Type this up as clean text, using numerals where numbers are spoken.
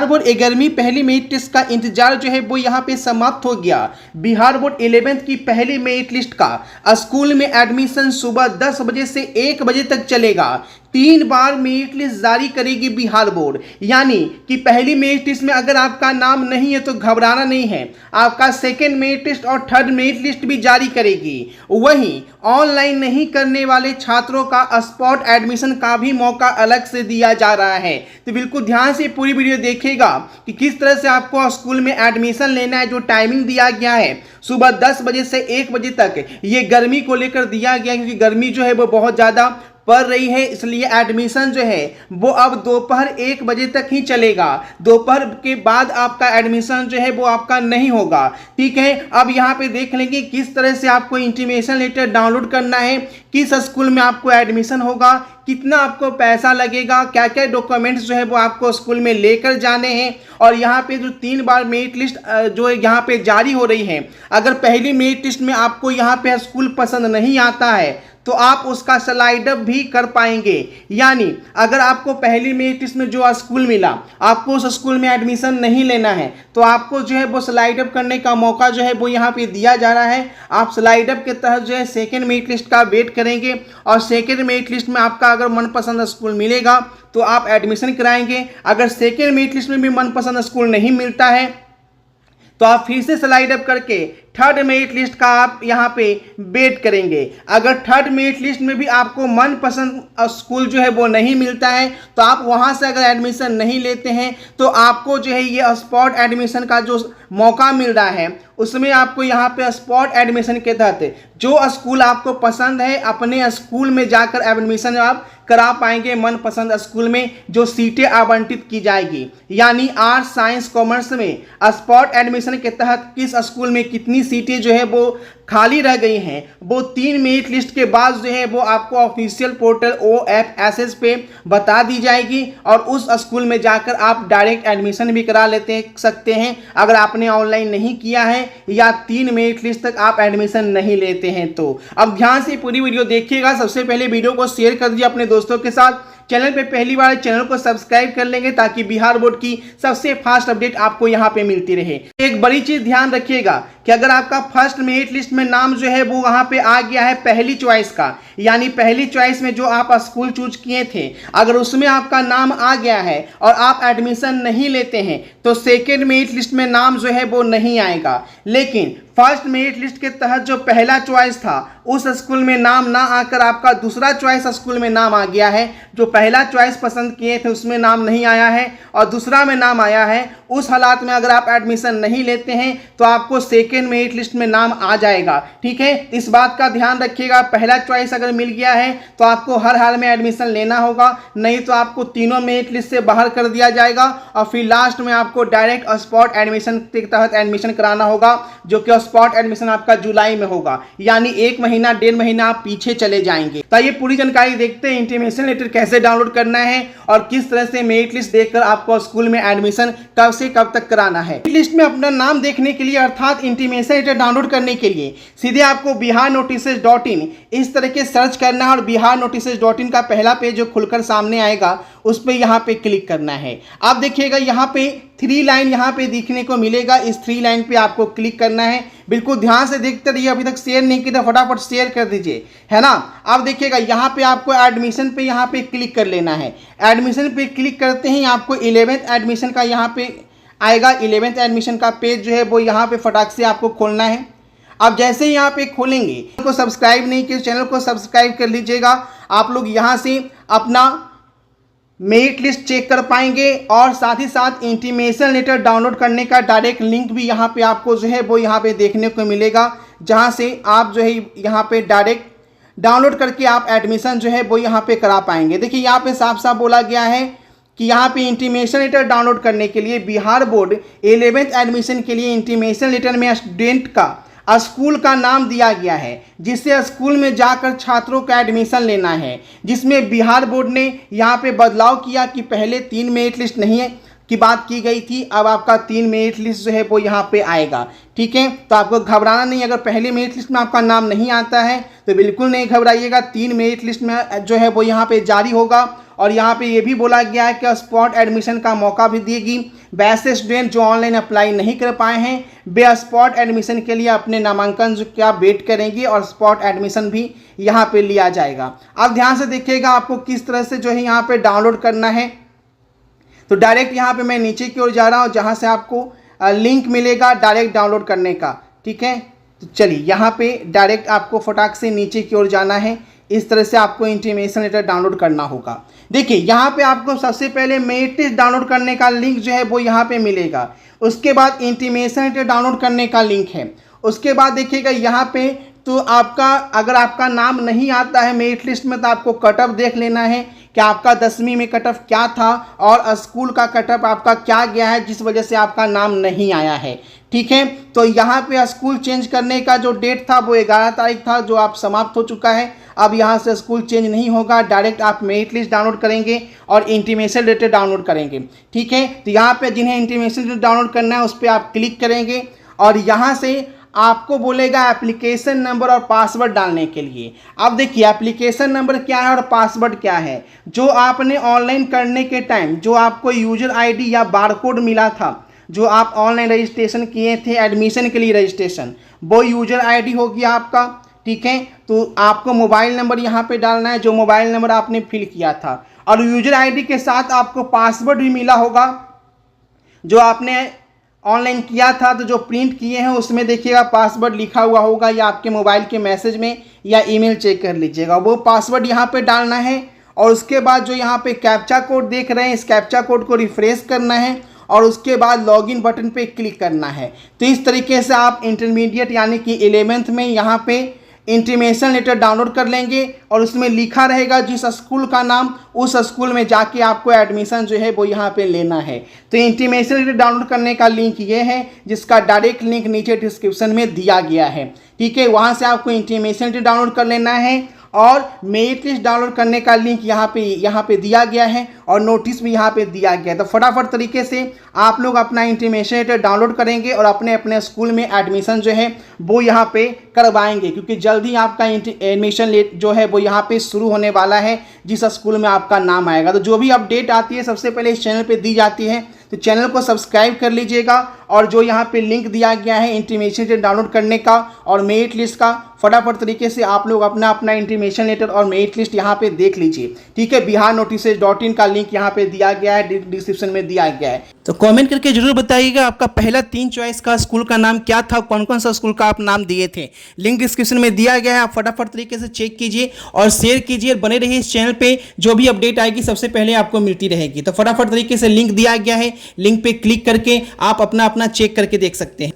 Bihar board 11वीं पहली merit list का इंतजार जो है वो यहाँ पे समाप्त हो गया। बिहार बोर्ड 11th की पहली मेरिट लिस्ट का स्कूल में एडमिशन सुबह 10 बजे से 1 बजे तक चलेगा। 3 बार मेरिट लिस्ट जारी करेगी बिहार बोर्ड, यानी कि पहली मेरिट लिस्ट में अगर आपका नाम नहीं है तो घबराना नहीं है, आपका सेकेंड मेरिट लिस्ट और थर्ड मेरिट लिस्ट भी जारी करेगी। वहीं ऑनलाइन नहीं करने वाले छात्रों का स्पॉट एडमिशन का भी मौका अलग से दिया जा रहा है। तो बिल्कुल ध्यान से पूरी वीडियो देखिएगा कि किस तरह से आपको स्कूल में एडमिशन लेना है। जो टाइमिंग दिया गया है सुबह 10 बजे से 1 बजे तक, ये गर्मी को लेकर दिया गया है, क्योंकि गर्मी जो है वो बहुत ज़्यादा पड़ रही है, इसलिए एडमिशन जो है वो अब दोपहर 1 बजे तक ही चलेगा। दोपहर के बाद आपका एडमिशन जो है वो आपका नहीं होगा। ठीक है, अब यहाँ पे देख लेंगे किस तरह से आपको इंटीमेशन लेटर डाउनलोड करना है, किस स्कूल में आपको एडमिशन होगा, कितना आपको पैसा लगेगा, क्या क्या डॉक्यूमेंट्स जो है वो आपको स्कूल में लेकर जाने हैं। और यहाँ पे जो 3 बार मेरिट लिस्ट जो है यहाँ पे जारी हो रही है, अगर पहली मेरिट लिस्ट में आपको यहाँ पे स्कूल पसंद नहीं आता है तो आप उसका स्लाइड अप भी कर पाएंगे। यानी अगर आपको पहली मेरिट लिस्ट में जो स्कूल मिला, आपको उस स्कूल में एडमिशन नहीं लेना है, तो आपको जो है वो स्लाइड अप करने का मौका जो है वो यहाँ पे दिया जा रहा है। आप स्लाइड अप के तहत जो है सेकेंड मेरिट लिस्ट का वेट करेंगे, और सेकेंड मेरिट लिस्ट में आपका अगर मनपसंद स्कूल मिलेगा तो आप एडमिशन कराएंगे। अगर सेकेंड मेरिट लिस्ट में भी मनपसंद स्कूल नहीं मिलता है तो आप फिर से स्लाइड अप करके थर्ड मेरिट लिस्ट का आप यहाँ पे वेट करेंगे। अगर थर्ड मेरिट लिस्ट में भी आपको मनपसंद स्कूल जो है वो नहीं मिलता है, तो आप वहाँ से अगर एडमिशन नहीं लेते हैं तो आपको जो है ये स्पॉट एडमिशन का जो मौका मिल रहा है, उसमें आपको यहाँ पे स्पॉट एडमिशन के तहत जो स्कूल आपको पसंद है अपने स्कूल में जाकर एडमिशन आप करा पाएंगे। मनपसंद स्कूल में जो सीटें आवंटित की जाएगी, यानी आर्ट्स साइंस कॉमर्स में स्पॉट एडमिशन के तहत किस स्कूल में कितनी सीटें जो है वो खाली रह गई हैं, वो 3 मेरिट लिस्ट के बाद जो है वो आपको ऑफिशियल पोर्टल OFSS पे बता दी जाएगी, और उस स्कूल में जाकर आप डायरेक्ट एडमिशन भी करा सकते हैं अगर आपने ऑनलाइन नहीं किया है या 3 मेरिट लिस्ट तक आप एडमिशन नहीं लेते हैं तो। अब ध्यान से पूरी वीडियो देखिएगा। सबसे पहले वीडियो को शेयर कर दीजिए अपने दोस्तों के साथ। चैनल पे पहली बार चैनल को सब्सक्राइब कर लेंगे ताकि बिहार बोर्ड की सबसे फास्ट अपडेट आपको यहाँ पे मिलती रहे। एक बड़ी चीज ध्यान रखिएगा कि अगर आपका फर्स्ट मेरिट लिस्ट में नाम जो है वो वहाँ पे आ गया है पहली चॉइस का, यानी पहली चॉइस में जो आप स्कूल चूज किए थे, अगर उसमें आपका नाम आ गया है और आप एडमिशन नहीं लेते हैं तो सेकेंड मेरिट लिस्ट में नाम जो है वो नहीं आएगा। लेकिन फर्स्ट मेरिट लिस्ट के तहत जो पहला चॉइस था उस स्कूल में नाम ना आकर आपका दूसरा चॉइस स्कूल में नाम आ गया है, जो पहला चॉइस पसंद किए थे उसमें नाम नहीं आया है और दूसरा में नाम आया है, उस हालात में अगर आप एडमिशन नहीं लेते हैं तो आपको सेकेंड मेरिट लिस्ट में नाम आ जाएगा। ठीक है, इस बात का ध्यान रखिएगा। पहला चॉइस अगर मिल गया है तो आपको हर हाल में एडमिशन लेना होगा, नहीं तो आपको तीनों मेरिट लिस्ट से बाहर कर दिया जाएगा और फिर लास्ट में आपको डायरेक्ट स्पॉट एडमिशन के तहत एडमिशन कराना होगा, जो कि स्पॉट एडमिशन आपका जुलाई में होगा, यानी 1 महीना 1.5 महीना आप पीछे चले जाएंगे। तो ये पूरी जानकारी देखते हैं इंटीमेशन लेटर कैसे डाउनलोड करना है और किस तरह से मेरिट लिस्ट देखकर आपको स्कूल में एडमिशन कब से कब तक कराना है। लिस्ट में अपना नाम देखने के लिए अर्थात इंटीमेशन लेटर डाउनलोड करने के लिए सीधे आपको biharnotices.in इस तरह के सर्च करना है और biharnotices.in का पहला पेज जो खुलकर सामने आएगा उस पर यहाँ पे क्लिक करना है। आप देखिएगा यहाँ पे 3 लाइन यहाँ पे दिखने को मिलेगा, इस 3 लाइन पे आपको क्लिक करना है। बिल्कुल ध्यान से देखते रहिए, अभी तक शेयर नहीं किया फटाफट शेयर कर दीजिए, है ना। आप देखिएगा यहाँ पे आपको एडमिशन पे यहाँ पे क्लिक कर लेना है। एडमिशन पे क्लिक करते ही आपको 11th एडमिशन का यहाँ पे आएगा। 11th एडमिशन का पेज जो है वो यहाँ पे फटाक से आपको खोलना है। आप जैसे ही यहाँ पे खोलेंगे, को सब्सक्राइब नहीं किया चैनल को सब्सक्राइब कर लीजिएगा। आप लोग यहाँ से अपना मेरिट लिस्ट चेक कर पाएंगे और साथ ही साथ इंटीमेशन लेटर डाउनलोड करने का डायरेक्ट लिंक भी यहाँ पे आपको जो है वो यहाँ पे देखने को मिलेगा, जहाँ से आप जो है यहाँ पे डायरेक्ट डाउनलोड करके आप एडमिशन जो है वो यहाँ पे करा पाएंगे। देखिए यहाँ पे साफ साफ बोला गया है कि यहाँ पे इंटीमेशन लेटर डाउनलोड करने के लिए बिहार बोर्ड 11th एडमिशन के लिए इंटीमेशन लेटर में स्टूडेंट का स्कूल का नाम दिया गया है, जिससे स्कूल में जाकर छात्रों का एडमिशन लेना है, जिसमें बिहार बोर्ड ने यहाँ पे बदलाव किया कि पहले 3 मेरिट लिस्ट नहीं है की बात की गई थी, अब आपका 3 मेरिट लिस्ट जो है वो यहाँ पे आएगा। ठीक है, तो आपको घबराना नहीं। अगर पहले मेरिट लिस्ट में आपका नाम नहीं आता है तो बिल्कुल नहीं घबराइएगा। 3 मेरिट लिस्ट में जो है वो यहाँ पे जारी होगा और यहाँ पे ये भी बोला गया है कि स्पॉट एडमिशन का मौका भी देगी। वैसे स्टूडेंट जो ऑनलाइन अप्लाई नहीं कर पाए हैं वे स्पॉट एडमिशन के लिए अपने नामांकन जो क्या वेट करेंगे और स्पॉट एडमिशन भी यहाँ पे लिया जाएगा। आप ध्यान से देखिएगा आपको किस तरह से जो है यहाँ पे डाउनलोड करना है। तो डायरेक्ट यहाँ पे मैं नीचे की ओर जा रहा हूँ जहाँ से आपको लिंक मिलेगा डायरेक्ट डाउनलोड करने का, ठीक है। तो चलिए यहाँ पे डायरेक्ट आपको फटाक से नीचे की ओर जाना है। इस तरह से आपको इंटीमेशन लेटर डाउनलोड करना होगा। देखिए यहाँ पे आपको सबसे पहले मेरिट लिस्ट डाउनलोड करने का लिंक जो है वो यहाँ पे मिलेगा। उसके बाद इंटीमेशन लेटर डाउनलोड करने का लिंक है। उसके बाद देखिएगा यहाँ पे तो आपका अगर आपका नाम नहीं आता है मेरिट लिस्ट में तो आपको कट ऑफ देख लेना है कि आपका 10वीं में कट ऑफ क्या था और स्कूल का कट ऑफ आपका क्या गया है जिस वजह से आपका नाम नहीं आया है, ठीक है। तो यहाँ पे स्कूल चेंज करने का जो डेट था वो 11 तारीख था जो आप समाप्त हो चुका है। अब यहाँ से स्कूल चेंज नहीं होगा, डायरेक्ट आप मेरिट लिस्ट डाउनलोड करेंगे और इंटीमेशन लेटर डाउनलोड करेंगे, ठीक है। तो यहाँ पे जिन्हें इंटीमेशन लेटर डाउनलोड करना है उस पर आप क्लिक करेंगे और यहाँ से आपको बोलेगा एप्लीकेशन नंबर और पासवर्ड डालने के लिए। अब देखिए एप्लीकेशन नंबर क्या है और पासवर्ड क्या है। जो आपने ऑनलाइन करने के टाइम जो आपको यूजर आईडी या बारकोड मिला था, जो आप ऑनलाइन रजिस्ट्रेशन किए थे एडमिशन के लिए रजिस्ट्रेशन, वो यूजर आईडी हो गया आपका, ठीक है। तो आपको मोबाइल नंबर यहाँ पे डालना है जो मोबाइल नंबर आपने फिल किया था और यूजर आईडी के साथ आपको पासवर्ड भी मिला होगा जो आपने ऑनलाइन किया था। तो जो प्रिंट किए हैं उसमें देखिएगा पासवर्ड लिखा हुआ होगा या आपके मोबाइल के मैसेज में या ईमेल चेक कर लीजिएगा, वो पासवर्ड यहाँ पे डालना है। और उसके बाद जो यहाँ पे कैप्चा कोड देख रहे हैं इस कैप्चा कोड को रिफ्रेश करना है और उसके बाद लॉगिन बटन पे क्लिक करना है। तो इस तरीके से आप इंटरमीडिएट यानी कि 11th में यहाँ पे इंटीमेशन लेटर डाउनलोड कर लेंगे और उसमें लिखा रहेगा जिस स्कूल का नाम, उस स्कूल में जाके आपको एडमिशन जो है वो यहाँ पे लेना है। तो इंटीमेशन लेटर डाउनलोड करने का लिंक ये है जिसका डायरेक्ट लिंक नीचे डिस्क्रिप्शन में दिया गया है, ठीक है। वहाँ से आपको इंटीमेशन लेटर डाउनलोड कर लेना है और मेरिट लिस्ट डाउनलोड करने का लिंक यहाँ पे दिया गया है और नोटिस भी यहाँ पे दिया गया है। तो फटाफट तरीके से आप लोग अपना इंटीमेशन लेटर डाउनलोड करेंगे और अपने अपने स्कूल में एडमिशन जो है वो यहाँ पे करवाएंगे क्योंकि जल्द ही आपका एडमिशन जो है वो यहाँ पे शुरू होने वाला है जिस स्कूल में आपका नाम आएगा। तो जो भी अपडेट आती है सबसे पहले इस चैनल पर दी जाती है, तो चैनल को सब्सक्राइब कर लीजिएगा और जो यहाँ पे लिंक दिया गया है इंटीमेशन लेटर डाउनलोड करने का और मेरिट लिस्ट का, फटाफट तरीके से आप लोग अपना इंटीमेशन लेटर और मेरिट लिस्ट यहाँ पे देख लीजिए, ठीक है। biharnotices.in का लिंक यहाँ पे दिया गया है, डिस्क्रिप्शन में दिया गया है। तो कमेंट करके जरूर बताइएगा आपका पहला 3 चॉइस का स्कूल का नाम क्या था, कौन कौन सा स्कूल का आप नाम दिए थे। लिंक डिस्क्रिप्शन में दिया गया है, आप फटाफट तरीके से चेक कीजिए और शेयर कीजिए। बने रहिए इस चैनल पे, जो भी अपडेट आएगी सबसे पहले आपको मिलती रहेगी। तो फटाफट तरीके से लिंक दिया गया है, लिंक पे क्लिक करके आप अपना चेक करके देख सकते हैं।